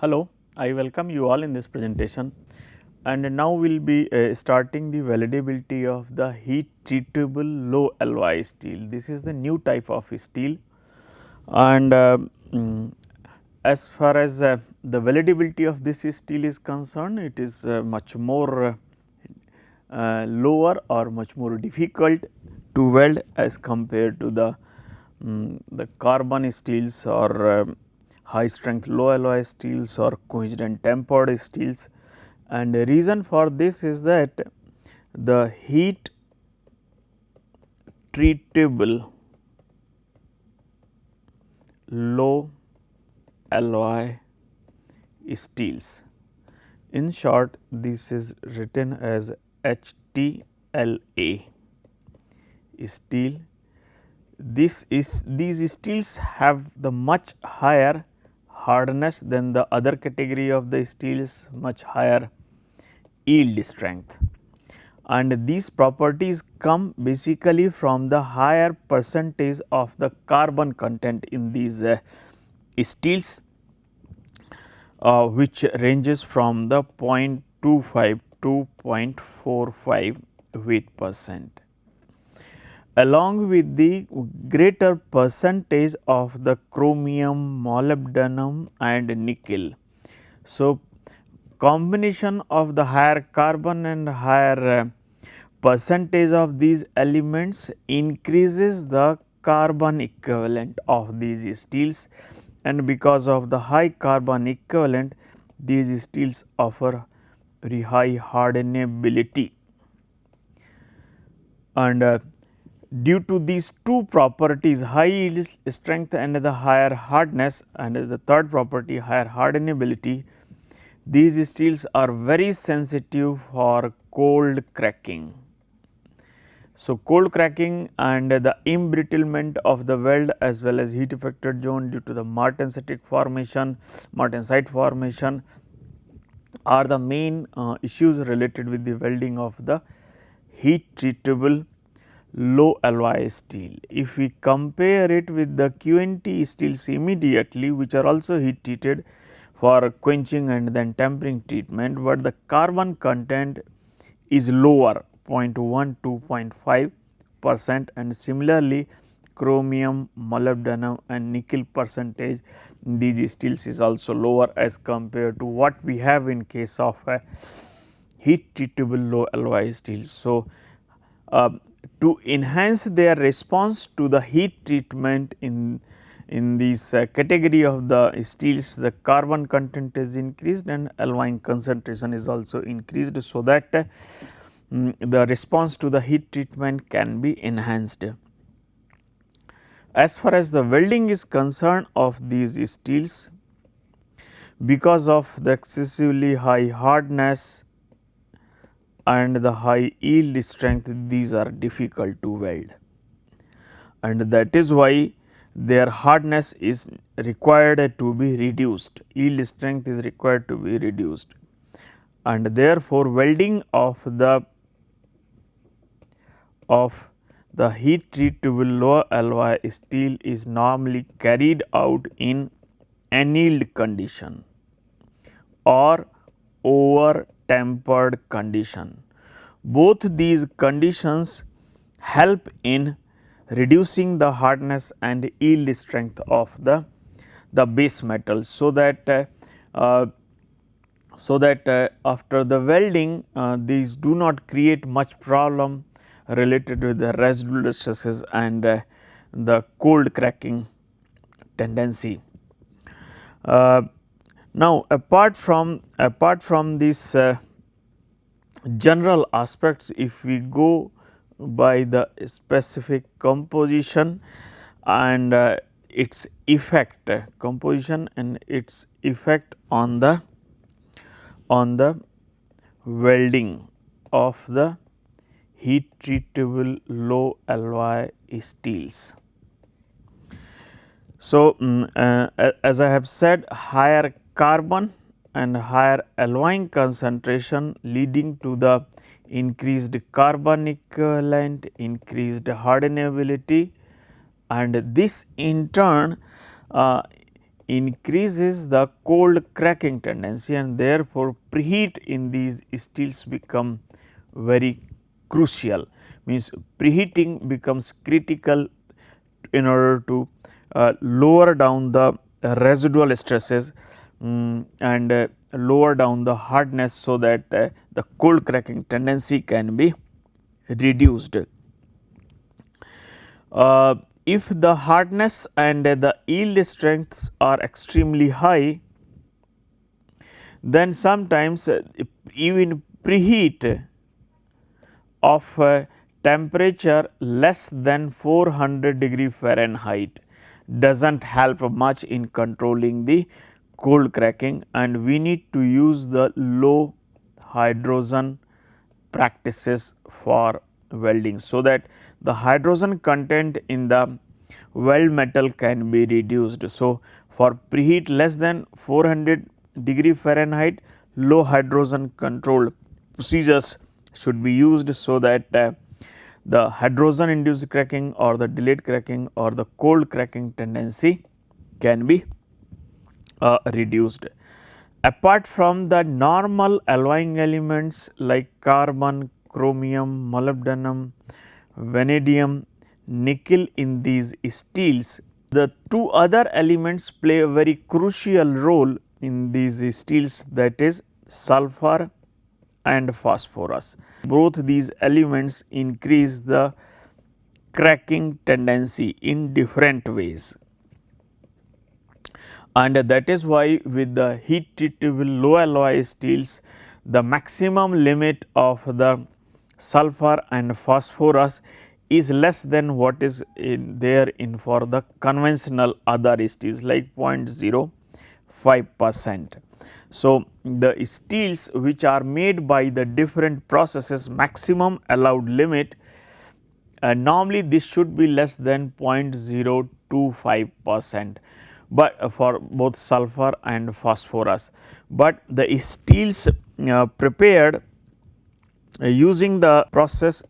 Hello, I welcome you all in this presentation, and now we will be starting the weldability of the heat treatable low alloy steel. This is the new type of steel, and as far as the weldability of this steel is concerned, it is much more lower or much more difficult to weld as compared to the carbon steels or high strength low alloy steels or coincident tempered steels. And the reason for this is that the heat treatable low alloy steels, in short this is written as HTLA steel. These steels have the much higher hardness than the other category of the steels, much higher yield strength, and these properties come basically from the higher percentage of the carbon content in these steels, which ranges from the 0.25 to 0.45 weight percent, along with the greater percentage of the chromium, molybdenum and nickel. So, combination of the higher carbon and higher percentage of these elements increases the carbon equivalent of these steels, and because of the high carbon equivalent these steels offer very high hardenability. And due to these two properties, high yield strength and the higher hardness, and the third property higher hardenability, these steels are very sensitive for cold cracking. So, cold cracking and the embrittlement of the weld as well as heat affected zone due to the martensitic formation, martensite formation are the main issues related with the welding of the heat treatable low alloy steel. If we compare it with the QNT steels immediately, which are also heat treated for quenching and then tempering treatment, but the carbon content is lower 0.1 to 0.5%, and similarly chromium, molybdenum and nickel percentage in these steels is also lower as compared to what we have in case of heat treatable low alloy steels. So, to enhance their response to the heat treatment in this category of the steels, the carbon content is increased and alloying concentration is also increased, so that the response to the heat treatment can be enhanced. As far as the welding is concerned of these steels, because of the excessively high hardness and the high yield strength, these are difficult to weld, and that is why their hardness is required to be reduced, yield strength is required to be reduced, and therefore, welding of the heat treatable low alloy steel is normally carried out in annealed condition or over tempered condition. Both these conditions help in reducing the hardness and yield strength of the base metal, so that after the welding these do not create much problem related with the residual stresses and the cold cracking tendency. Now, apart from these general aspects, if we go by the specific composition and its effect, composition and its effect on the welding of the heat treatable low alloy steels. So, as I have said, higher carbon and higher alloying concentration leading to the increased carbon equivalent, increased hardenability, and this in turn increases the cold cracking tendency, and therefore preheat in these steels become very crucial, means preheating becomes critical in order to lower down the residual stresses and lower down the hardness, so that the cold cracking tendency can be reduced. If the hardness and the yield strengths are extremely high, then sometimes even preheat of temperature less than 400 degree Fahrenheit does not help much in controlling the cold cracking, and we need to use the low hydrogen practices for welding, so that the hydrogen content in the weld metal can be reduced. So, for preheat less than 400 degree Fahrenheit, low hydrogen controlled procedures should be used, so that the hydrogen induced cracking or the delayed cracking or the cold cracking tendency can be reduced. Apart from the normal alloying elements like carbon, chromium, molybdenum, vanadium, nickel in these steels, the two other elements play a very crucial role in these steels, that is sulfur and phosphorus. Both these elements increase the cracking tendency in different ways, and that is why with the heat treatable low alloy steels, the maximum limit of the sulfur and phosphorus is less than what is there in for the conventional other steels like 0.05%. So, the steels which are made by the different processes, maximum allowed limit, normally this should be less than 0.025%, but for both sulfur and phosphorus, but the steels prepared using the process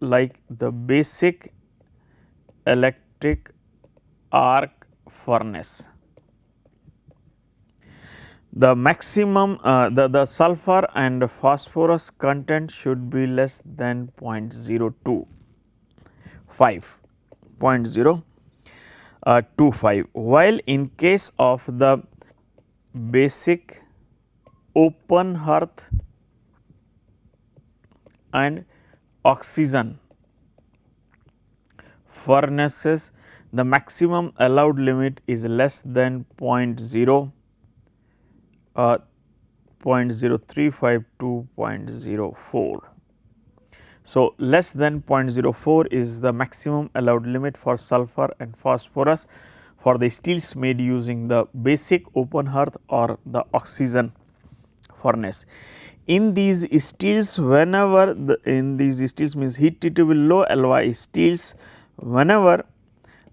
like the basic electric arc furnace, the maximum the sulfur and phosphorus content should be less than 0.25, while in case of the basic open hearth and oxygen furnaces, the maximum allowed limit is less than 0.035 to 0.04. So, less than 0.04 is the maximum allowed limit for sulfur and phosphorus for the steels made using the basic open hearth or the oxygen furnace. In these steels, whenever in these steels means heat treatable low alloy steels, whenever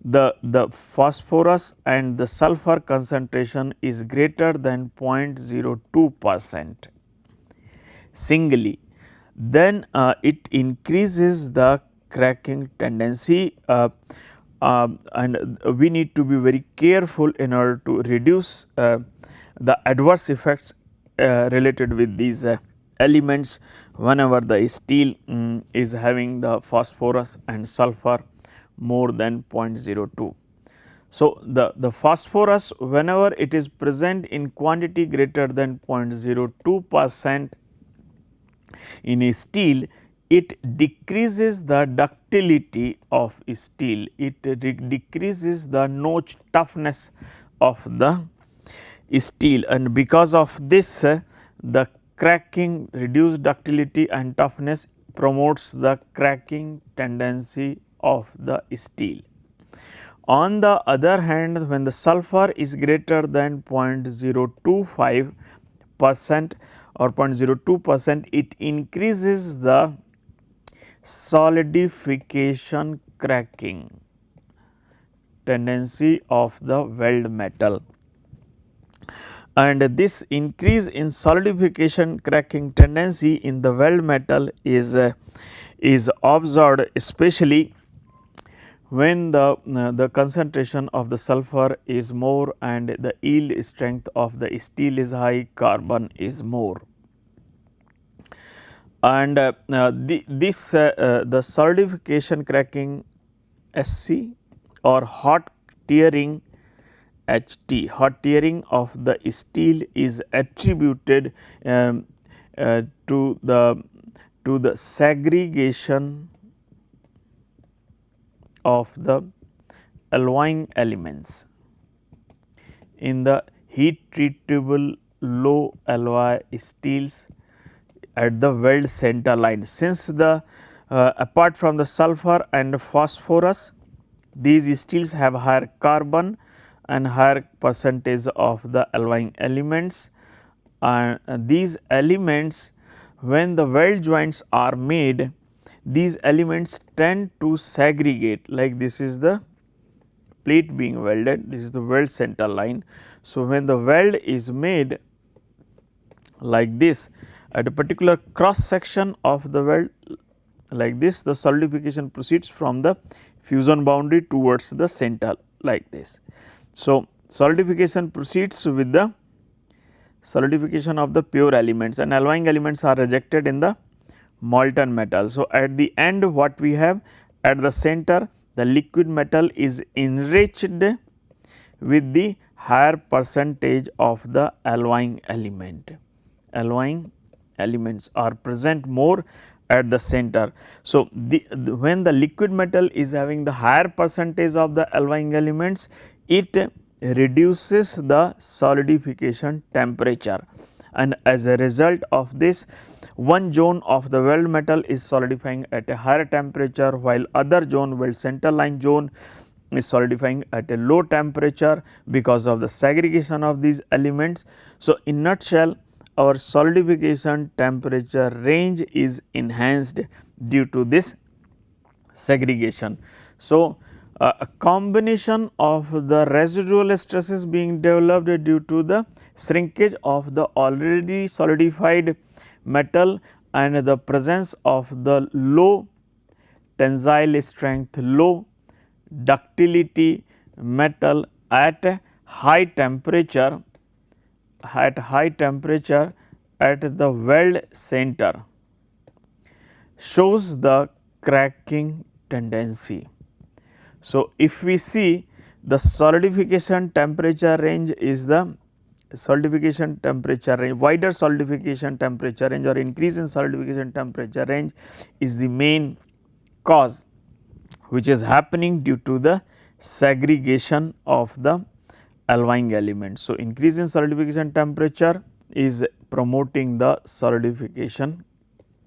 the phosphorus and the sulfur concentration is greater than 0.02% singly, then it increases the cracking tendency, and we need to be very careful in order to reduce the adverse effects related with these elements whenever the steel is having the phosphorus and sulfur more than 0.02. So, the phosphorus whenever it is present in quantity greater than 0.02% in a steel, it decreases the ductility of steel, it decreases the notch toughness of the steel, and because of this the cracking, reduced ductility and toughness promotes the cracking tendency of the steel. On the other hand, when the sulfur is greater than 0.025% or 0.02%, it increases the solidification cracking tendency of the weld metal, and this increase in solidification cracking tendency in the weld metal is observed especially when the concentration of the sulfur is more and the yield strength of the steel is high, carbon is more. And the solidification cracking SC or hot tearing HT, hot tearing of the steel is attributed to the segregation of the alloying elements in the heat treatable low alloy steels at the weld center line. Since the apart from the sulfur and phosphorus, these steels have higher carbon and higher percentage of the alloying elements, and these elements, when the weld joints are made, these elements tend to segregate. Like this is the plate being welded, this is the weld center line. So, when the weld is made like this at a particular cross section of the weld like this, the solidification proceeds from the fusion boundary towards the center like this. So, solidification proceeds with the solidification of the pure elements, and alloying elements are rejected in the molten metal. So, at the end what we have at the center, the liquid metal is enriched with the higher percentage of the alloying element. Alloying elements are present more at the center. So, when the liquid metal is having the higher percentage of the alloying elements, it reduces the solidification temperature, and as a result of this, one zone of the weld metal is solidifying at a higher temperature, while other zone, weld center line zone, is solidifying at a low temperature because of the segregation of these elements. So, in nutshell, our solidification temperature range is enhanced due to this segregation. So, a combination of the residual stresses being developed due to the shrinkage of the already solidified metal and the presence of the low tensile strength, low ductility metal at high temperature, at the weld center shows the cracking tendency. So, if we see the solidification temperature range is the solidification temperature range, wider solidification temperature range or increase in solidification temperature range is the main cause which is happening due to the segregation of the alloying elements. So, increase in solidification temperature is promoting the solidification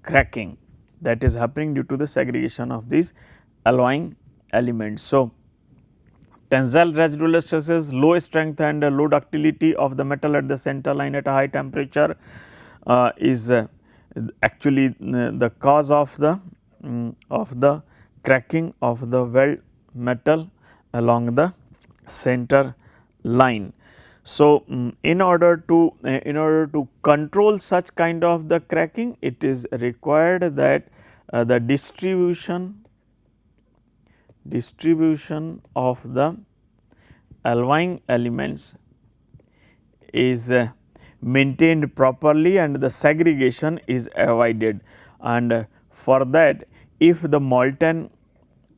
cracking, that is happening due to the segregation of these alloying elements. So, tensile residual stresses, low strength and low ductility of the metal at the center line at a high temperature is actually the cause of the cracking of the weld metal along the center line. So, in order to control such kind of the cracking, it is required that the distribution of the alloying elements is maintained properly and the segregation is avoided, and for that, if the molten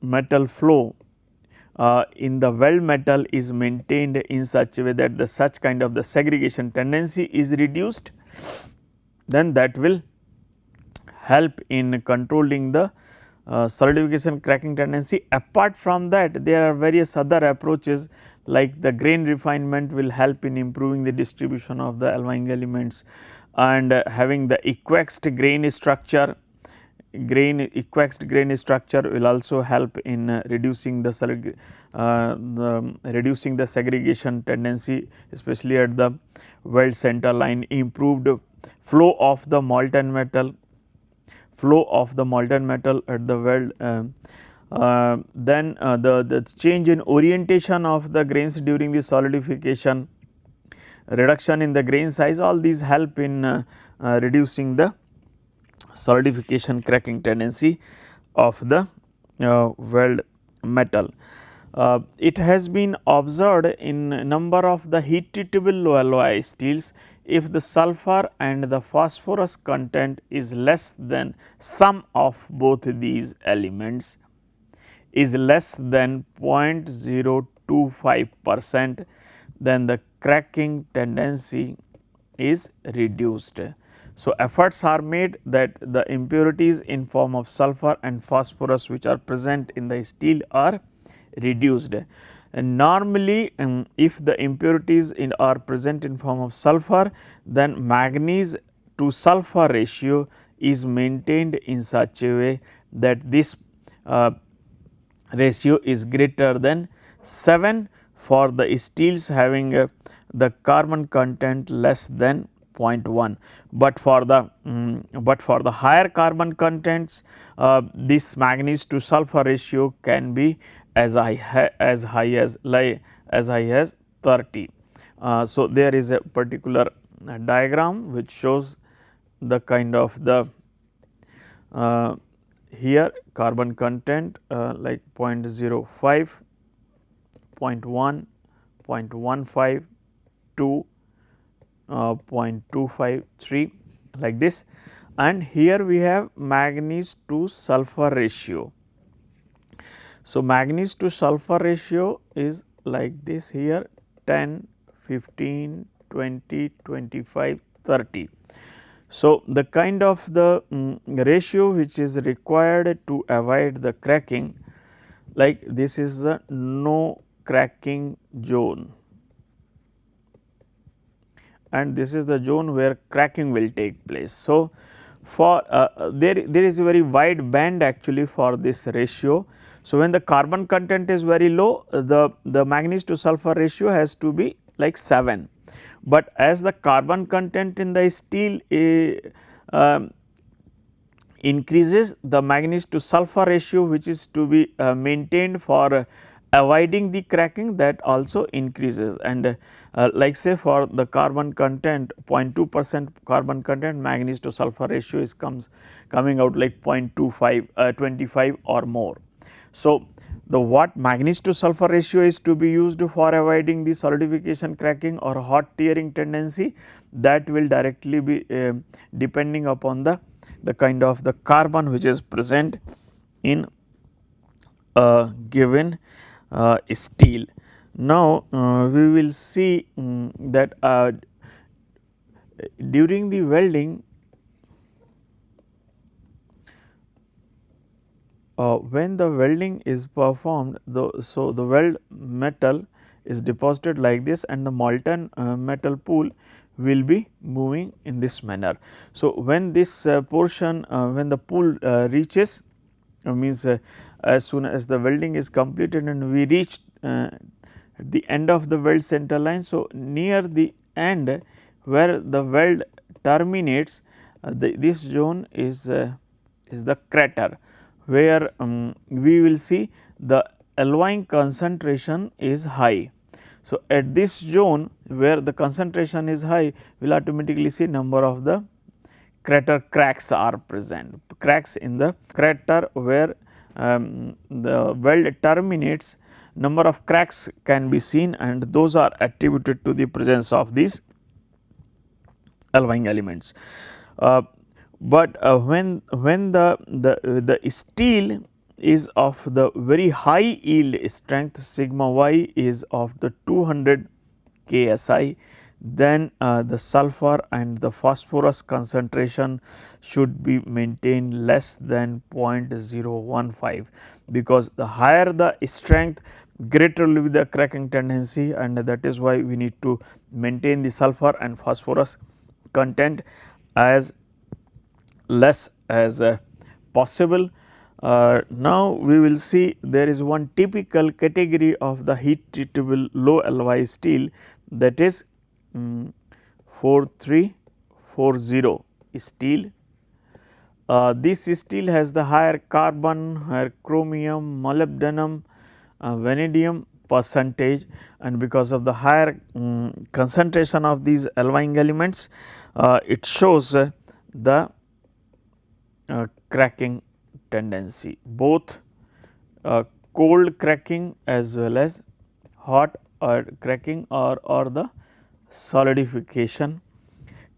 metal flow in the weld metal is maintained in such a way that the such kind of the segregation tendency is reduced, then that will help in controlling the solidification cracking tendency. Apart from that, there are various other approaches like the grain refinement will help in improving the distribution of the alloying elements, and having the equaxed grain structure. Equaxed grain structure will also help in reducing the segregation tendency, especially at the weld center line. Improved flow of the molten metal at the weld, then the change in orientation of the grains during the solidification, reduction in the grain size, all these help in reducing the solidification cracking tendency of the weld metal. It has been observed in a number of the heat treatable low alloy steels, if the sulfur and the phosphorus content is less than sum of both these elements is less than 0.025%, then the cracking tendency is reduced. So, efforts are made that the impurities in form of sulfur and phosphorus which are present in the steel are reduced. And normally, if the impurities are present in form of sulfur, then manganese to sulfur ratio is maintained in such a way that this ratio is greater than 7 for the steels having the carbon content less than 0.1, but for the higher carbon contents, this manganese to sulfur ratio can be as high as 30. So, there is a particular diagram which shows the kind of the here carbon content like 0.05, 0.1, 0.15 to 0.253 like this, and here we have manganese to sulfur ratio. So, manganese to sulfur ratio is like this here 10, 15, 20, 25, 30. So, the kind of the ratio which is required to avoid the cracking, like this is the no cracking zone, and this is the zone where cracking will take place. So, for there is a very wide band actually for this ratio. So, when the carbon content is very low, the manganese to sulfur ratio has to be like 7, but as the carbon content in the steel increases, the manganese to sulfur ratio which is to be maintained for avoiding the cracking, that also increases, and like say for the carbon content 0.2% carbon content, manganese to sulfur ratio is coming out like 0.25 25 or more. So, the what manganese to sulfur ratio is to be used for avoiding the solidification cracking or hot tearing tendency, that will directly be depending upon the kind of the carbon which is present in a given steel. Now, we will see that during the welding, when the welding is performed, so the weld metal is deposited like this, and the molten metal pool will be moving in this manner. So, when this portion when the pool reaches means as soon as the welding is completed and we reach the end of the weld center line. So, near the end where the weld terminates, this zone is the crater, where we will see the alloying concentration is high. So, at this zone where the concentration is high, we will automatically see number of the crater cracks are present, cracks in the crater where the weld terminates, number of cracks can be seen, and those are attributed to the presence of these alloying elements. But when the steel is of the very high yield strength, sigma y is of the 200 KSI, then the sulfur and the phosphorus concentration should be maintained less than 0.015, because the higher the strength, greater will be the cracking tendency, and that is why we need to maintain the sulfur and phosphorus content as less as possible. Now, we will see there is one typical category of the heat treatable low alloy steel, that is 4340 steel. This steel has the higher carbon, higher chromium, molybdenum, vanadium percentage, and because of the higher concentration of these alloying elements, it shows the cracking tendency. Both cold cracking as well as hot cracking or the solidification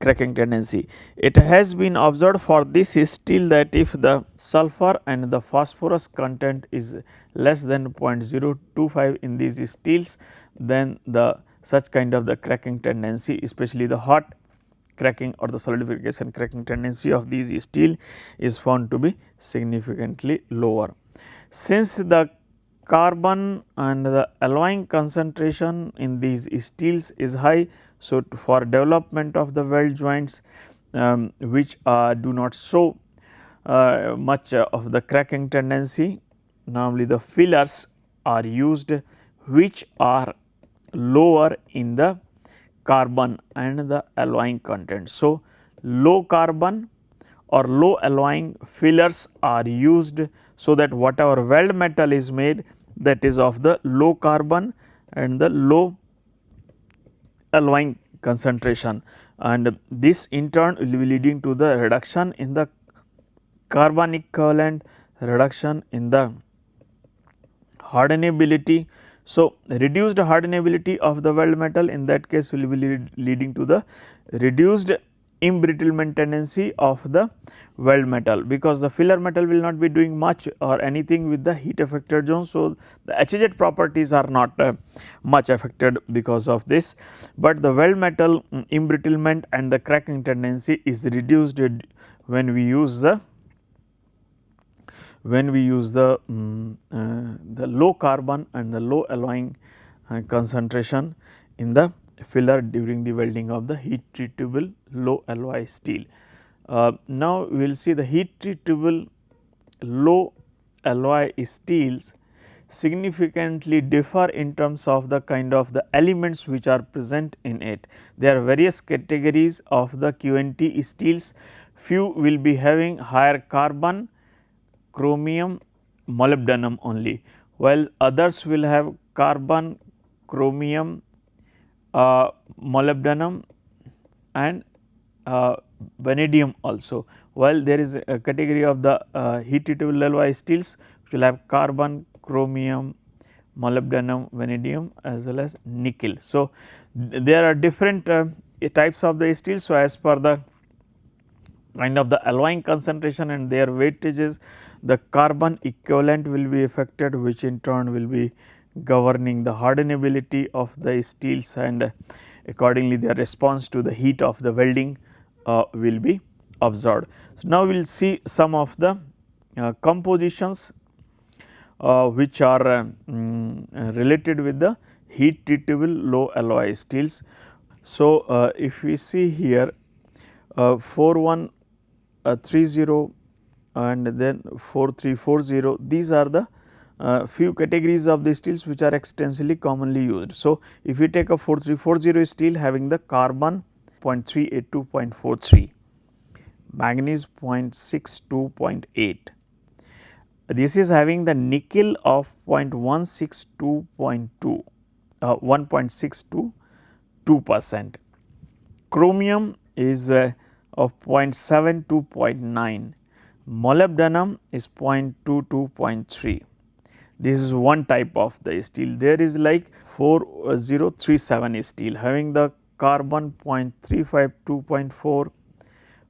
cracking tendency. It has been observed for this steel that if the sulfur and the phosphorus content is less than 0.025 in these steels, then the such kind of the cracking tendency, especially the hot cracking or the solidification cracking tendency of these steel is found to be significantly lower. Since the carbon and the alloying concentration in these steels is high, so for development of the weld joints which do not show much of the cracking tendency, normally the fillers are used which are lower in the carbon and the alloying content. So, low carbon or low alloying fillers are used, so that whatever weld metal is made, that is of the low carbon and the low alloying concentration, and this in turn will be leading to the reduction in the carbon equivalent, reduction in the hardenability. So, reduced hardenability of the weld metal in that case will be leading to the reduced embrittlement tendency of the weld metal, because the filler metal will not be doing much or anything with the heat affected zone. So, the HZ properties are not much affected because of this, but the weld metal embrittlement and the cracking tendency is reduced when we use the low carbon and the low alloying concentration in the filler during the welding of the heat treatable low alloy steel. Now, we will see the heat treatable low alloy steels significantly differ in terms of the kind of the elements which are present in it. There are various categories of the QNT steels. Few will be having higher carbon, chromium, molybdenum only, while others will have carbon, chromium, molybdenum and vanadium also, while there is a category of the heat treatable alloy steels which will have carbon, chromium, molybdenum, vanadium as well as nickel. So, there are different types of the steels. So, as per the kind of the alloying concentration and their weightages, the carbon equivalent will be affected, which in turn will be governing the hardenability of the steels, and accordingly their response to the heat of the welding will be observed. So, now we will see some of the compositions which are related with the heat treatable low alloy steels. So, if we see here 4130 and then 4340, these are the few categories of the steels which are extensively commonly used. So, if we take a 4340 steel having the carbon 0.382 0.43, manganese 0.62 this is having the nickel of 0.162 1.622%, chromium is of 0.7 to 0.9, molybdenum is 0.22.3. This is one type of the steel. There is like 4037 steel having the carbon 0.35 to 0.4,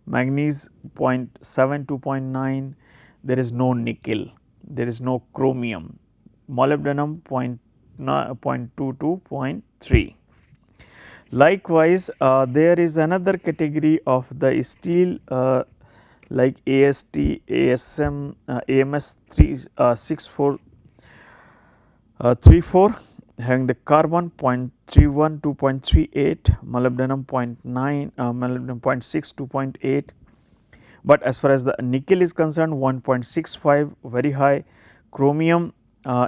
manganese 0.7 to 0.9, there is no nickel, there is no chromium, molybdenum 0.2 to 0.3. Likewise, there is another category of the steel like AST, ASM, AMS 6434 having the carbon 0.31 to 0.38, molybdenum 0.9, molybdenum 0.6 to 0.8. But as far as the nickel is concerned, 1.65 very high, chromium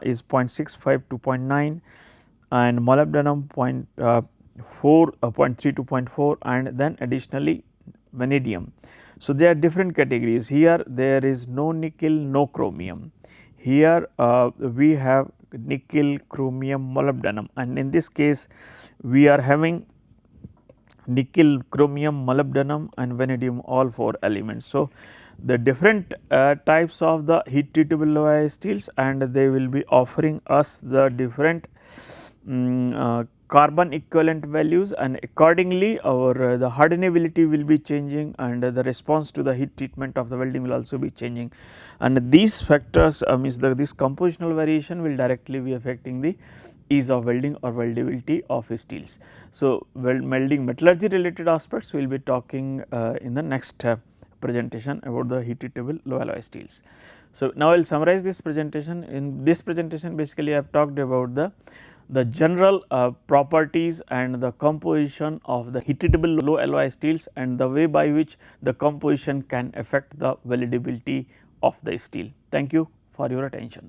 is 0.65 to 0.9 and molybdenum 0.3 to 0.4, and then additionally vanadium. So, there are different categories. Here there is no nickel, no chromium. Here we have nickel, chromium, molybdenum, and in this case we are having nickel, chromium, molybdenum and vanadium, all 4 elements. So, the different types of the heat treatable low alloy steels, and they will be offering us the different carbon equivalent values, and accordingly our the hardenability will be changing, and the response to the heat treatment of the welding will also be changing, and these factors means this compositional variation will directly be affecting the ease of welding or weldability of steels. So, welding metallurgy related aspects we will be talking in the next presentation about the heat treatable low alloy steels. So, now I will summarize this presentation. In this presentation basically I have talked about the general properties and the composition of the heat treatable low alloy steels, and the way by which the composition can affect the weldability of the steel. Thank you for your attention.